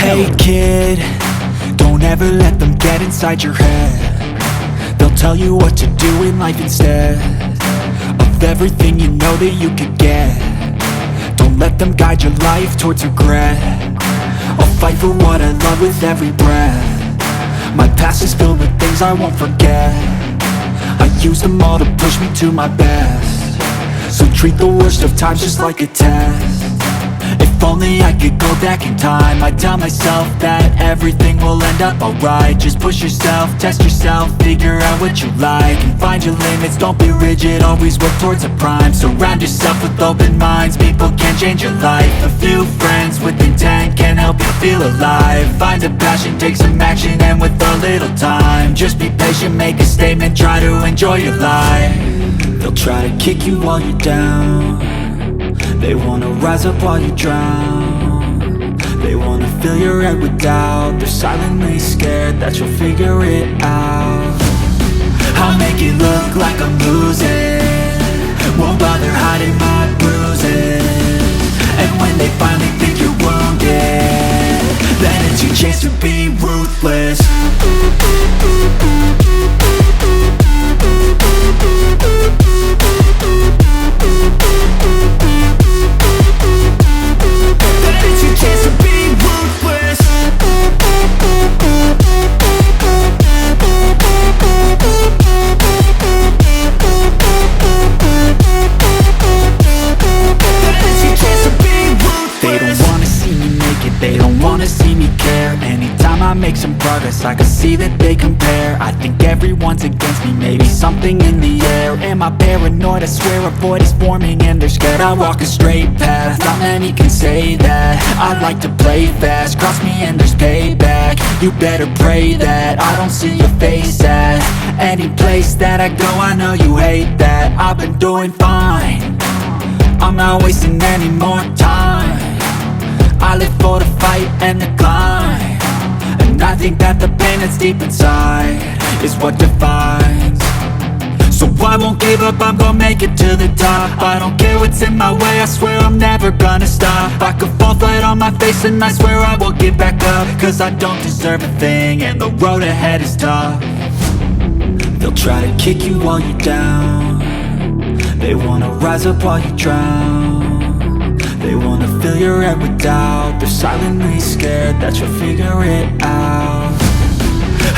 Hey kid, don't ever let them get inside your head. They'll tell you what to do in life instead of everything you know that you could get. Don't let them guide your life towards regret. I'll fight for what I love with every breath. My past is filled with things I won't forget. I use them all to push me to my best. So treat the worst of times just like a test. If only I could go back in time, I'd tell myself that everything will end up alright. Just push yourself, test yourself, figure out what you like, and find your limits, don't be rigid, always work towards a prime. Surround yourself with open minds, people can change your life. A few friends with intent can help you feel alive. Find a passion, take some action, and with a little time, just be patient, make a statement, try to enjoy your life. They'll try to kick you while you're down. They wanna rise up while you drown. They wanna fill your head with doubt. They're silently scared that you'll figure it out. I'll make it look like I'm losing, won't bother hiding my bruises. And when they finally think you're wounded, then it's your chance to be ruthless. They don't wanna see me care. Anytime I make some progress, I can see that they compare. I think everyone's against me, maybe something in the air. Am I paranoid? I swear a void is forming and they're scared I walk a straight path. Not many can say that. I like to play fast, cross me and there's payback. You better pray that I don't see your face at any place that I go. I know you hate that. I've been doing fine, I'm not wasting any more time. I live for the fight and the climb, and I think that the pain that's deep inside is what defines. So I won't give up, I'm gonna make it to the top. I don't care what's in my way, I swear I'm never gonna stop. I could fall flat on my face and I swear I will get back up, cause I don't deserve a thing and the road ahead is tough. They'll try to kick you while you're down. They wanna rise up while you drown. They wanna fill your head with doubt. They're silently scared that you'll figure it out.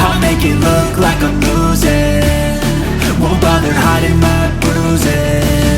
I'll make it look like I'm losing, won't bother hiding my bruises.